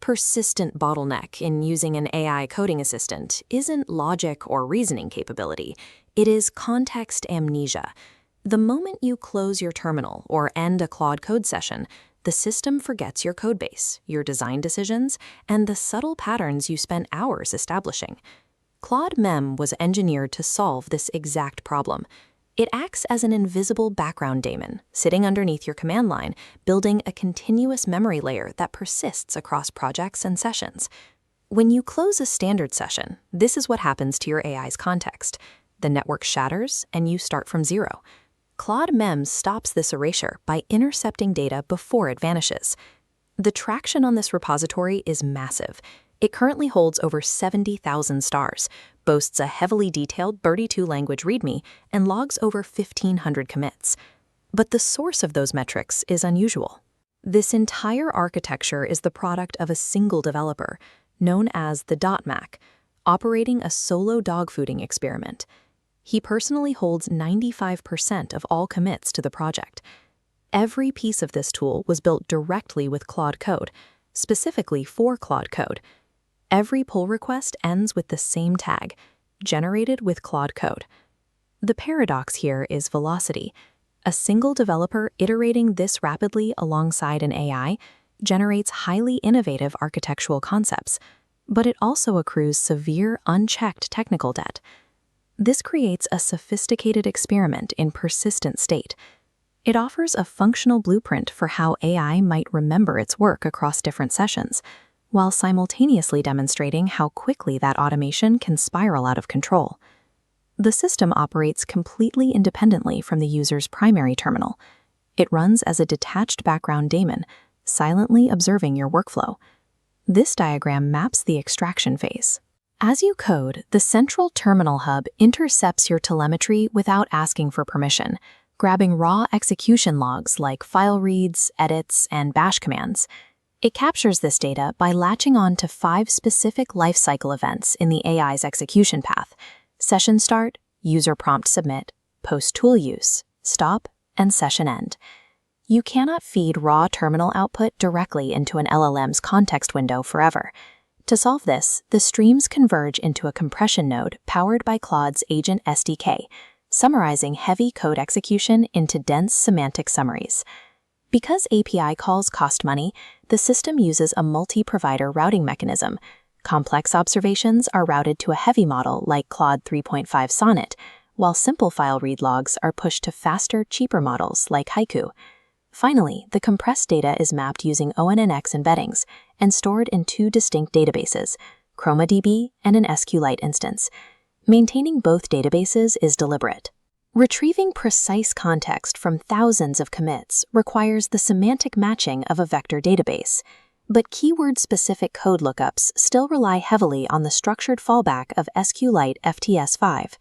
persistent bottleneck in using an AI coding assistant isn't logic or reasoning capability. It is context amnesia. The moment you close your terminal or end a Claude Code session, the system forgets your codebase, your design decisions, and the subtle patterns you spent hours establishing. Claude-Mem was engineered to solve this exact problem. It acts as an invisible background daemon, sitting underneath your command line, building a continuous memory layer that persists across projects and sessions. When you close a standard session, this is what happens to your AI's context. The network shatters, and you start from zero. Claude-Mem stops this erasure by intercepting data before it vanishes. The traction on this repository is massive. It currently holds over 70,000 stars, boasts a heavily detailed 32-language README, and logs over 1,500 commits. But the source of those metrics is unusual. This entire architecture is the product of a single developer, known as the .Mac, operating a solo dogfooding experiment. He personally holds 95% of all commits to the project. Every piece of this tool was built directly with Claude Code, specifically for Claude Code. Every pull request ends with the same tag, generated with Claude Code. The paradox here is velocity. A single developer iterating this rapidly alongside an AI generates highly innovative architectural concepts, but it also accrues severe unchecked technical debt. This creates a sophisticated experiment in persistent state. It offers a functional blueprint for how AI might remember its work across different sessions, while simultaneously demonstrating how quickly that automation can spiral out of control. The system operates completely independently from the user's primary terminal. It runs as a detached background daemon, silently observing your workflow. This diagram maps the extraction phase. As you code, the central terminal hub intercepts your telemetry without asking for permission, grabbing raw execution logs like file reads, edits, and bash commands. It captures this data by latching on to 5 specific lifecycle events in the AI's execution path: session start, user prompt submit, post-tool use, stop, and session end. You cannot feed raw terminal output directly into an LLM's context window forever. To solve this, the streams converge into a compression node powered by Claude's Agent SDK, summarizing heavy code execution into dense semantic summaries. Because API calls cost money, the system uses a multi-provider routing mechanism. Complex observations are routed to a heavy model like Claude 3.5 Sonnet, while simple file read logs are pushed to faster, cheaper models like Haiku. Finally, the compressed data is mapped using ONNX embeddings and stored in 2 distinct databases, ChromaDB and an SQLite instance. Maintaining both databases is deliberate. Retrieving precise context from thousands of commits requires the semantic matching of a vector database, but keyword-specific code lookups still rely heavily on the structured fallback of SQLite FTS5.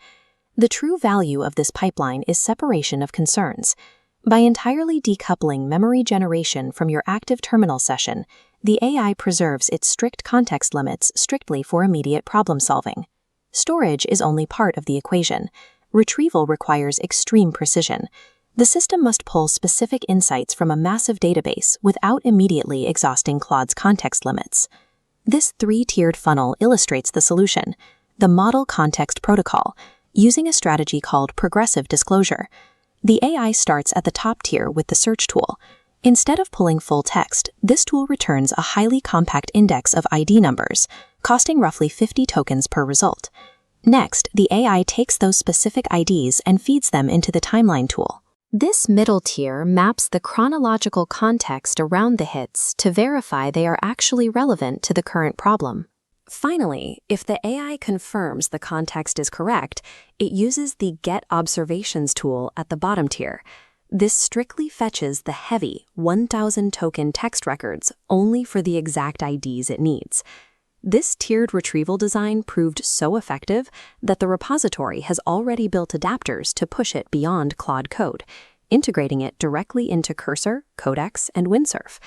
The true value of this pipeline is separation of concerns. By entirely decoupling memory generation from your active terminal session, the AI preserves its strict context limits strictly for immediate problem solving. Storage is only part of the equation. Retrieval requires extreme precision. The system must pull specific insights from a massive database without immediately exhausting Claude's context limits. This 3-tiered funnel illustrates the solution: the Model Context Protocol, using a strategy called progressive disclosure. The AI starts at the top tier with the search tool. Instead of pulling full text, this tool returns a highly compact index of ID numbers, costing roughly 50 tokens per result. Next, the AI takes those specific IDs and feeds them into the timeline tool. This middle tier maps the chronological context around the hits to verify they are actually relevant to the current problem. Finally, if the AI confirms the context is correct, it uses the Get Observations tool at the bottom tier. This strictly fetches the heavy 1,000 token text records only for the exact IDs it needs. This tiered retrieval design proved so effective that the repository has already built adapters to push it beyond Claude Code, integrating it directly into Cursor, Codex, and Windsurf.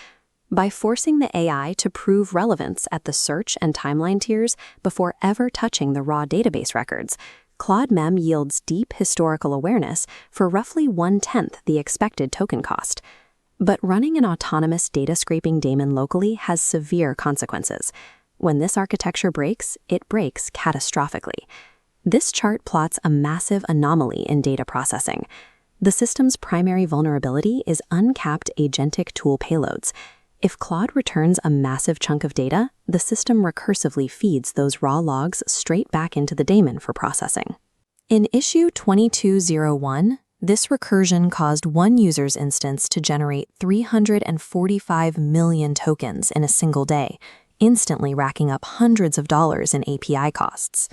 By forcing the AI to prove relevance at the search and timeline tiers before ever touching the raw database records, Claude-Mem yields deep historical awareness for roughly 1/10 the expected token cost. But running an autonomous data scraping daemon locally has severe consequences. When this architecture breaks, it breaks catastrophically. This chart plots a massive anomaly in data processing. The system's primary vulnerability is uncapped agentic tool payloads. If Claude returns a massive chunk of data, the system recursively feeds those raw logs straight back into the daemon for processing. In issue 2201, this recursion caused one user's instance to generate 345 million tokens in a single day, instantly racking up hundreds of dollars in API costs.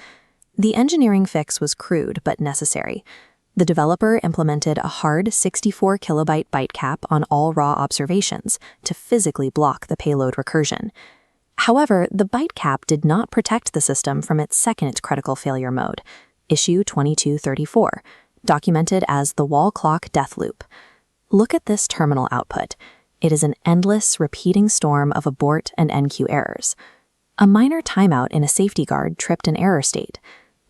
The engineering fix was crude but necessary. The developer implemented a hard 64 kilobyte byte cap on all raw observations to physically block the payload recursion. However, the byte cap did not protect the system from its second critical failure mode, issue 2234, documented as the wall clock death loop. Look at this terminal output. It is an endless, repeating storm of abort and enqueue errors. A minor timeout in a safety guard tripped an error state.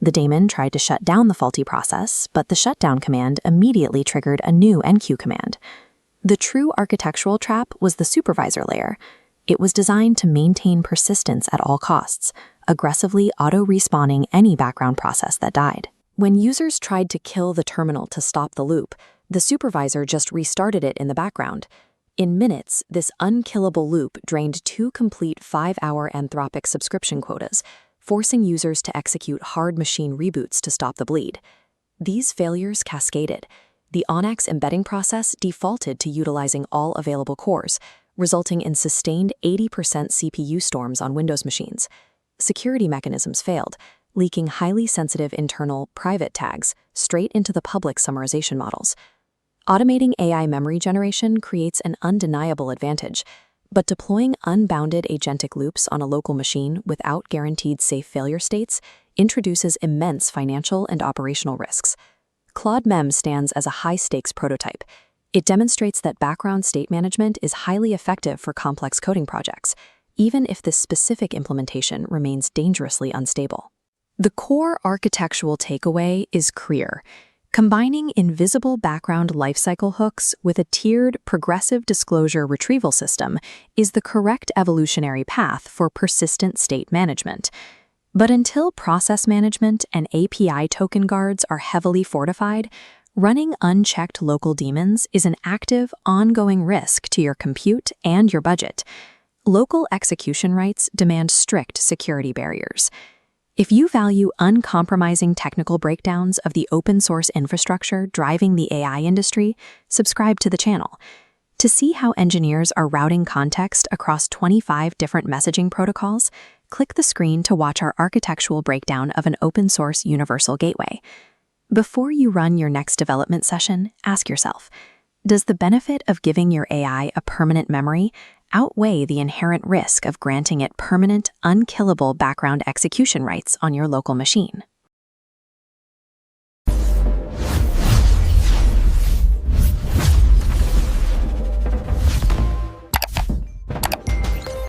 The daemon tried to shut down the faulty process, but the shutdown command immediately triggered a new enqueue command. The true architectural trap was the supervisor layer. It was designed to maintain persistence at all costs, aggressively auto-respawning any background process that died. When users tried to kill the terminal to stop the loop, the supervisor just restarted it in the background. In minutes, this unkillable loop drained 2 complete 5-hour Anthropic subscription quotas, forcing users to execute hard machine reboots to stop the bleed. These failures cascaded. The Onyx embedding process defaulted to utilizing all available cores, resulting in sustained 80% CPU storms on Windows machines. Security mechanisms failed, leaking highly sensitive internal private tags straight into the public summarization models. Automating AI memory generation creates an undeniable advantage, but deploying unbounded agentic loops on a local machine without guaranteed safe failure states introduces immense financial and operational risks. Claude-Mem stands as a high-stakes prototype. It demonstrates that background state management is highly effective for complex coding projects, even if this specific implementation remains dangerously unstable. The core architectural takeaway is clear. Combining invisible background lifecycle hooks with a tiered progressive disclosure retrieval system is the correct evolutionary path for persistent state management. But until process management and API token guards are heavily fortified, running unchecked local daemons is an active, ongoing risk to your compute and your budget. Local execution rights demand strict security barriers. If you value uncompromising technical breakdowns of the open-source infrastructure driving the AI industry, subscribe to the channel. To see how engineers are routing context across 25 different messaging protocols, click the screen to watch our architectural breakdown of an open-source universal gateway. Before you run your next development session, ask yourself, does the benefit of giving your AI a permanent memory outweigh the inherent risk of granting it permanent, unkillable background execution rights on your local machine?